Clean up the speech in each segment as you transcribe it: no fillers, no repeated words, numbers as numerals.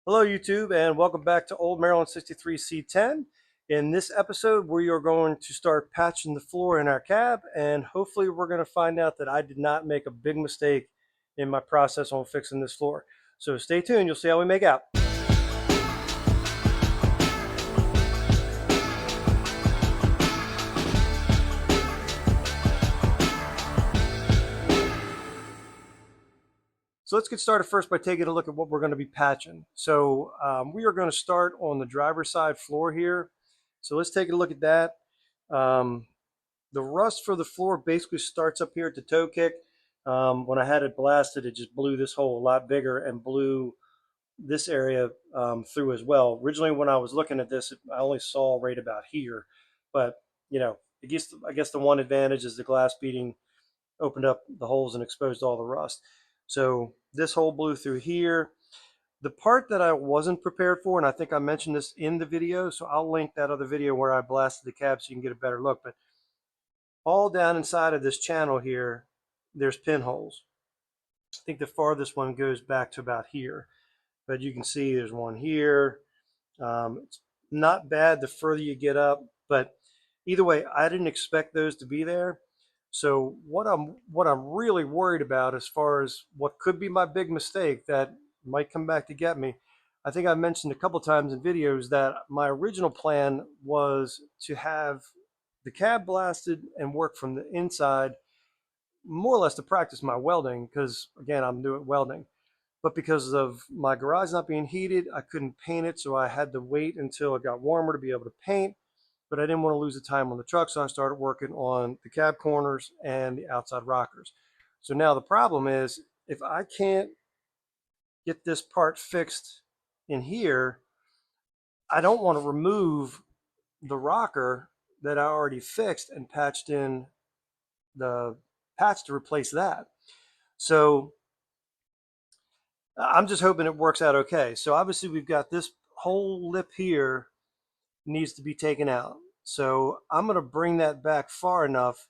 Hello YouTube and welcome back to Old Maryland 63 C10. In this episode we are going to start patching the floor in our cab, and hopefully we're going to find out that I did not make a big mistake in my process on fixing this floor. So stay tuned, you'll see how we make out. So let's get started first by taking a look at what we're going to be patching. So we are going to start on the driver's side floor here. So let's take a look at that. The rust for the floor basically starts up here at the toe kick. When I had it blasted, it just blew this hole a lot bigger and blew this area through as well. Originally, when I was looking at this, I only saw right about here. But, you know, I guess the one advantage is the glass beading opened up the holes and exposed all the rust. So this hole blew through here. The part that I wasn't prepared for, and I think I mentioned this in the video, so I'll link that other video where I blasted the cab so you can get a better look. But all down inside of this channel here, there's pinholes. I think the farthest one goes back to about here. But you can see there's one here. It's not bad the further you get up, but either way, I didn't expect those to be there. So what I'm really worried about as far as what could be my big mistake that might come back to get me, I think I mentioned a couple times in videos that my original plan was to have the cab blasted and work from the inside, more or less to practice my welding, because again, I'm new at welding. But because of my garage not being heated, I couldn't paint it, so I had to wait until it got warmer to be able to paint. But I didn't want to lose the time on the truck, so I started working on the cab corners and the outside rockers. So now the problem is, if I can't get this part fixed in here, I don't want to remove the rocker that I already fixed and patched in the patch to replace that. So I'm just hoping it works out okay. So obviously we've got this whole lip here needs to be taken out. So I'm going to bring that back far enough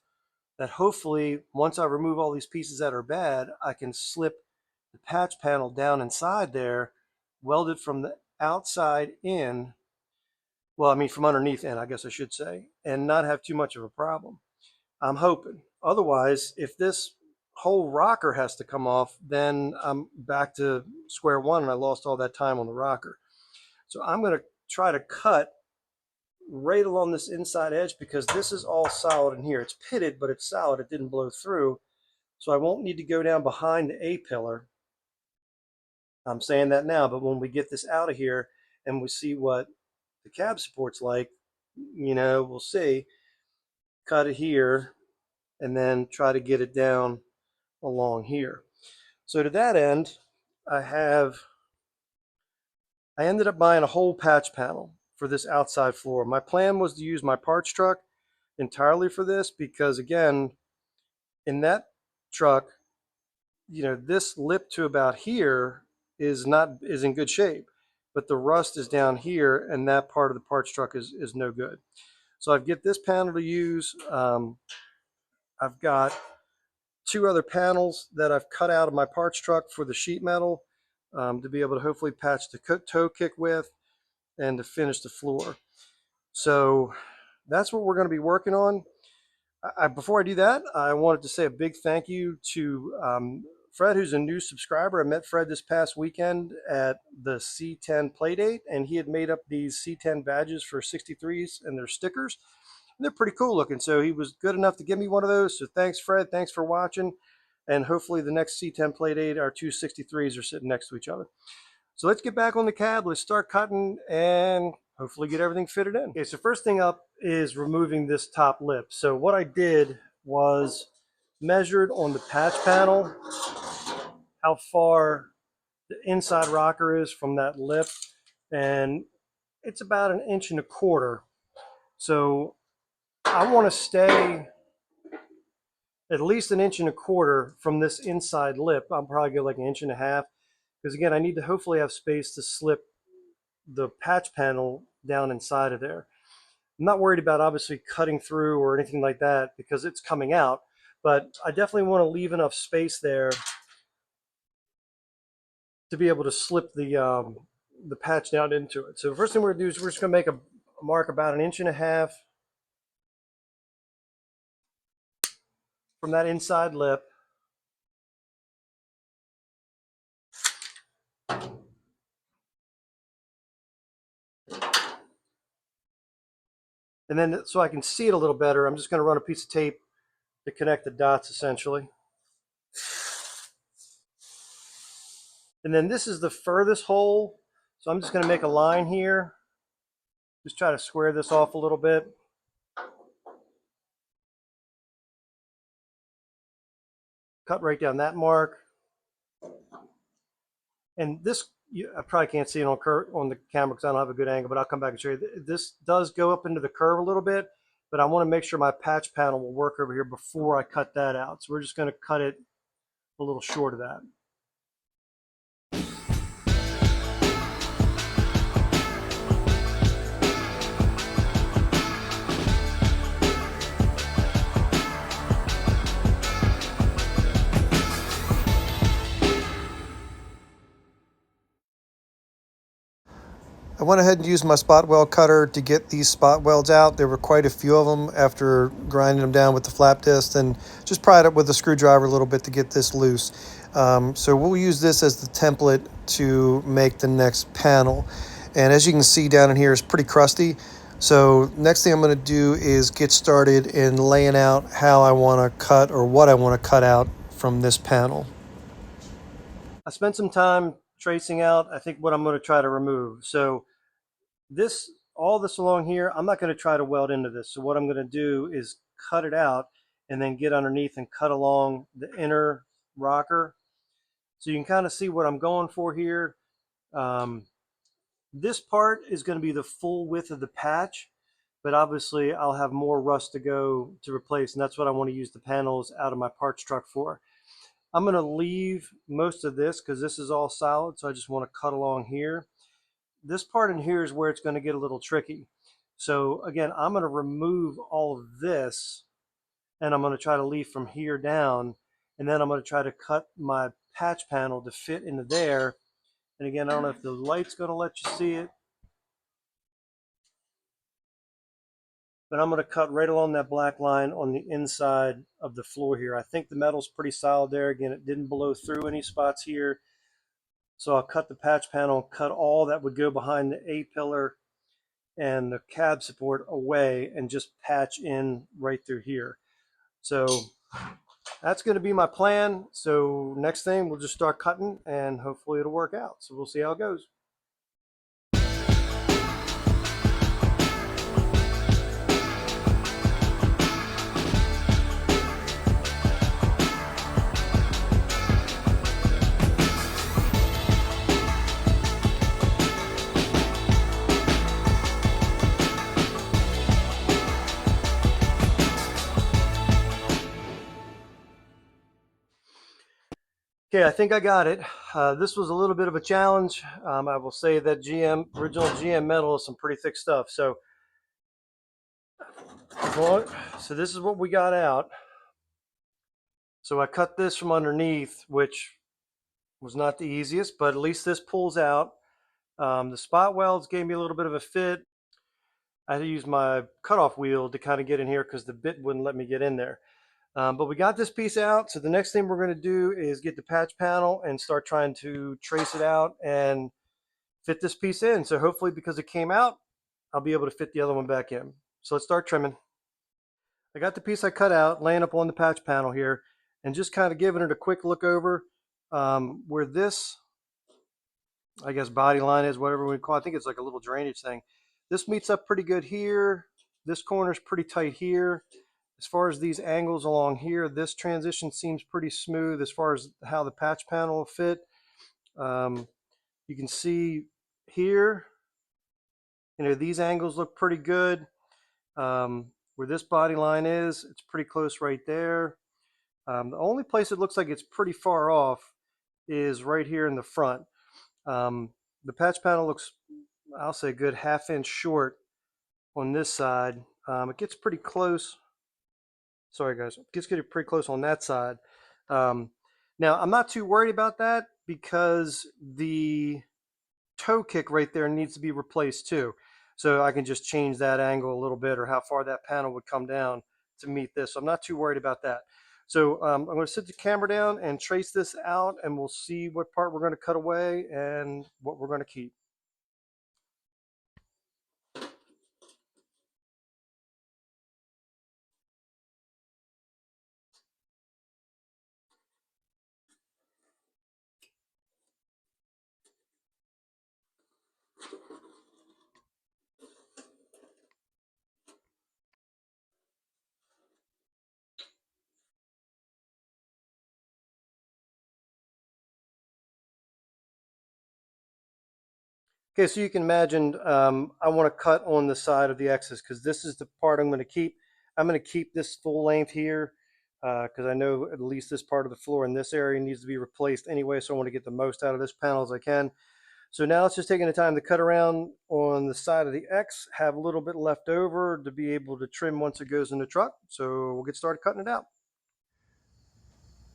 that hopefully once I remove all these pieces that are bad, I can slip the patch panel down inside there, weld it from the outside in, well, I mean from underneath in, I guess I should say, and not have too much of a problem. I'm hoping. Otherwise, if this whole rocker has to come off, then I'm back to square one and I lost all that time on the rocker. So I'm going to try to cut right along this inside edge because this is all solid in here. It's pitted, but it's solid. It didn't blow through. So I won't need to go down behind the A-pillar. I'm saying that now, but when we get this out of here and we see what the cab support's like, we'll see. Cut it here and then try to get it down along here. So to that end, I ended up buying a whole patch panel for this outside floor. My plan was to use my parts truck entirely for this because, again, in that truck, this lip to about here is in good shape, but the rust is down here, and that part of the parts truck is no good. So I've get this panel to use. I've got two other panels that I've cut out of my parts truck for the sheet metal to be able to hopefully patch the toe kick with and to finish the floor. So that's what we're going to be working on. Before I do that, I wanted to say a big thank you to Fred, who's a new subscriber. I met Fred this past weekend at the C10 Playdate, and he had made up these C10 badges for 63s and their stickers. And they're pretty cool looking, so he was good enough to give me one of those. So thanks, Fred. Thanks for watching. And hopefully the next C10 Playdate, our two 63s are sitting next to each other. So let's get back on the cab. Let's start cutting and hopefully get everything fitted in. Okay, so first thing up is removing this top lip. So what I did was measured on the patch panel how far the inside rocker is from that lip, and it's about 1.25 inches. So I want to stay at least 1.25 inches from this inside lip. I'll probably go like 1.5 inches because, again, I need to hopefully have space to slip the patch panel down inside of there. I'm not worried about obviously cutting through or anything like that because it's coming out, but I definitely want to leave enough space there to be able to slip the the patch down into it. So the first thing we're gonna do is we're just gonna make a mark about 1.5 inches from that inside lip. And then so I can see it a little better, I'm just gonna run a piece of tape to connect the dots essentially. And then this is the furthest hole. So I'm just gonna make a line here. Just try to square this off a little bit. Cut right down that mark. And this, I probably can't see it on the camera because I don't have a good angle, but I'll come back and show you. This does go up into the curve a little bit, but I want to make sure my patch panel will work over here before I cut that out. So we're just going to cut it a little short of that. I went ahead and used my spot weld cutter to get these spot welds out. There were quite a few of them after grinding them down with the flap disc, and just pried it with a screwdriver a little bit to get this loose. So we'll use this as the template to make the next panel. And as you can see down in here, it's pretty crusty. So next thing I'm going to do is get started in laying out how I want to cut or what I want to cut out from this panel. I spent some time tracing out, I think, what I'm going to try to remove. So all this along here, I'm not going to try to weld into this. So what I'm going to do is cut it out and then get underneath and cut along the inner rocker. So you can kind of see what I'm going for here. This part is going to be the full width of the patch, but obviously I'll have more rust to go to replace, and that's what I want to use the panels out of my parts truck for. I'm going to leave most of this because this is all solid, so I just want to cut along here. This part in here is where it's going to get a little tricky. So again, I'm going to remove all of this, and I'm going to try to leave from here down, and then I'm going to try to cut my patch panel to fit into there. And again, I don't know if the light's going to let you see it, but I'm going to cut right along that black line on the inside of the floor here. I think the metal's pretty solid there. Again, it didn't blow through any spots here. So I'll cut the patch panel, cut all that would go behind the A-pillar and the cab support away, and just patch in right through here. So that's going to be my plan. So next thing, we'll just start cutting and hopefully it'll work out. So we'll see how it goes. Okay, I think I got it. This was a little bit of a challenge. I will say that original GM metal is some pretty thick stuff. So this is what we got out. So I cut this from underneath, which was not the easiest, but at least this pulls out. The spot welds gave me a little bit of a fit. I had to use my cutoff wheel to kind of get in here because the bit wouldn't let me get in there. But we got this piece out. So the next thing we're going to do is get the patch panel and start trying to trace it out and fit this piece in. So hopefully, because it came out, I'll be able to fit the other one back in. So let's start trimming. I got the piece I cut out laying up on the patch panel here, and just kind of giving it a quick look over where this, I guess, body line is, whatever we call it. I think it's like a little drainage thing. This meets up pretty good here. This corner is pretty tight here. As far as these angles along here, this transition seems pretty smooth as far as how the patch panel will fit. You can see here, these angles look pretty good. Where this body line is, it's pretty close right there. The only place it looks like it's pretty far off is right here in the front. The patch panel looks, I'll say, a good 1/2 inch short on this side. It gets pretty close. Sorry guys, it gets pretty close on that side. Now I'm not too worried about that because the toe kick right there needs to be replaced too. So I can just change that angle a little bit or how far that panel would come down to meet this. So I'm not too worried about that. So I'm going to sit the camera down and trace this out, and we'll see what part we're going to cut away and what we're going to keep. Okay, so you can imagine I want to cut on the side of the X's because this is the part I'm going to keep. I'm going to keep this full length here because I know at least this part of the floor in this area needs to be replaced anyway, so I want to get the most out of this panel as I can. So now it's just taking the time to cut around on the side of the X, have a little bit left over to be able to trim once it goes in the truck. So we'll get started cutting it out.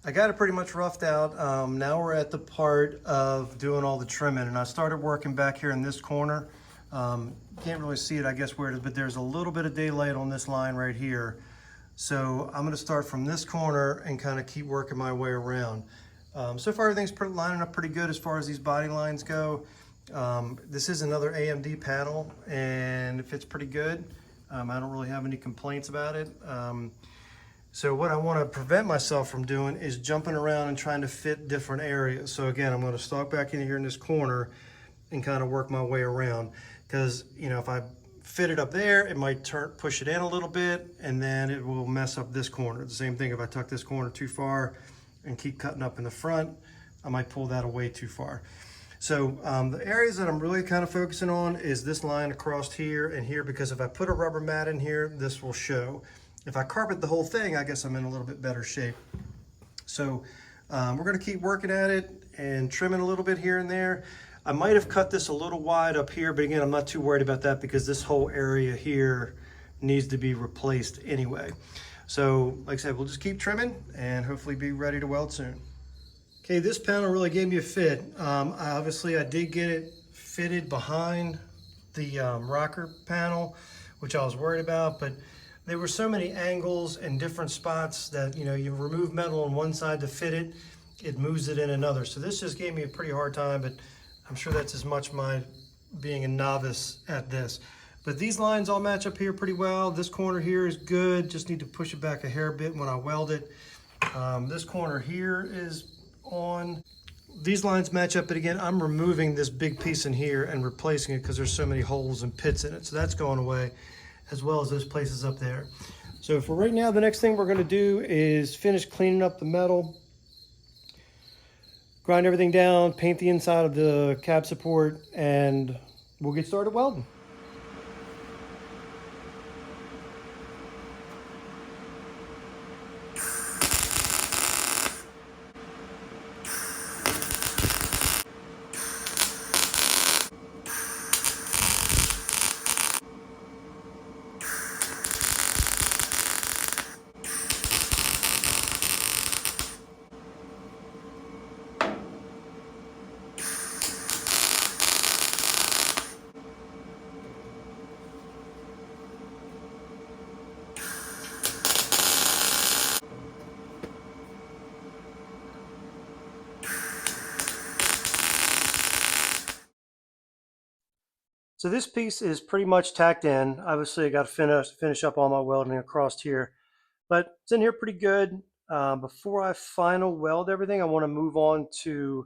I got it pretty much roughed out. Now we're at the part of doing all the trimming, and I started working back here in this corner. Can't really see it, I guess, where it is, but there's a little bit of daylight on this line right here. So I'm going to start from this corner and kind of keep working my way around. So far, everything's lining up pretty good as far as these body lines go. This is another AMD panel, and it fits pretty good. I don't really have any complaints about it. So what I want to prevent myself from doing is jumping around and trying to fit different areas. So again, I'm going to stalk back in here in this corner and kind of work my way around, because you know, if I fit it up there, it might push it in a little bit, and then it will mess up this corner. The same thing if I tuck this corner too far and keep cutting up in the front, I might pull that away too far. So the areas that I'm really kind of focusing on is this line across here and here, because if I put a rubber mat in here, this will show. If I carpet the whole thing, I guess I'm in a little bit better shape. So we're going to keep working at it and trimming a little bit here and there. I might have cut this a little wide up here, but again, I'm not too worried about that because this whole area here needs to be replaced anyway. So like I said, we'll just keep trimming and hopefully be ready to weld soon. Okay, this panel really gave me a fit. Obviously, I did get it fitted behind the rocker panel, which I was worried about, but there were so many angles and different spots that, you know, you remove metal on one side to fit it, it moves it in another. So this just gave me a pretty hard time, but I'm sure that's as much my being a novice at this. But these lines all match up here pretty well. This corner here is good, just need to push it back a hair bit when I weld it. This corner here is on. These lines match up, but again, I'm removing this big piece in here and replacing it because there's so many holes and pits in it. So that's going away, as well as those places up there. So for right now, the next thing we're going to do is finish cleaning up the metal, grind everything down, paint the inside of the cab support, and we'll get started welding. So this piece is pretty much tacked in. Obviously, I got to finish up all my welding across here, but it's in here pretty good. Before I final weld everything, I want to move on to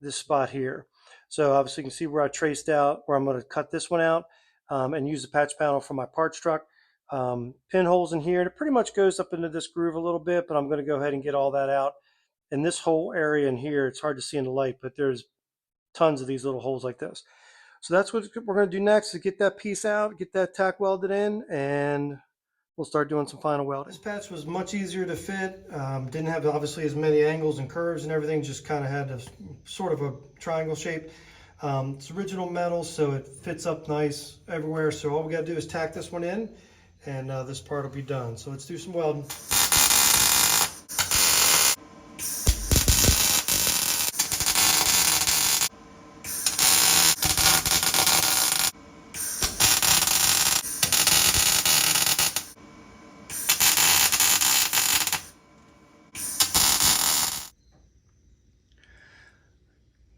this spot here. So obviously, you can see where I traced out where I'm going to cut this one out and use the patch panel for my parts truck. Pinholes in here, and it pretty much goes up into this groove a little bit, but I'm going to go ahead and get all that out. And this whole area in here, it's hard to see in the light, but there's tons of these little holes like this. So that's what we're going to do next, is get that piece out, get that tack welded in, and we'll start doing some final welding. This patch was much easier to fit. Didn't have obviously as many angles and curves and everything, just kind of had a sort of a triangle shape. It's original metal, so it fits up nice everywhere. So all we got to do is tack this one in, and this part will be done. So let's do some welding.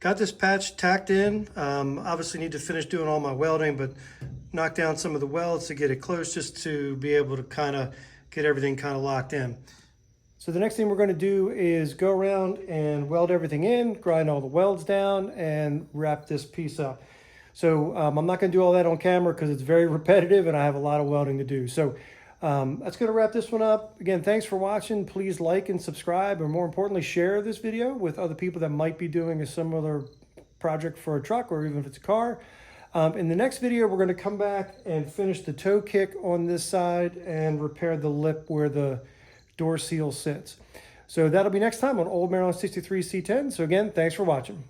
got this patch tacked in. Obviously need to finish doing all my welding, but knock down some of the welds to get it close just to be able to kind of get everything kind of locked in. So the next thing we're going to do is go around and weld everything in, grind all the welds down, and wrap this piece up. So I'm not going to do all that on camera because it's very repetitive and I have a lot of welding to do. So that's going to wrap this one up. Again, thanks for watching. Please like and subscribe, and more importantly, share this video with other people that might be doing a similar project for a truck or even if it's a car. In the next video, we're going to come back and finish the toe kick on this side and repair the lip where the door seal sits. So that'll be next time on Old Maryland 63 C10. So again, thanks for watching.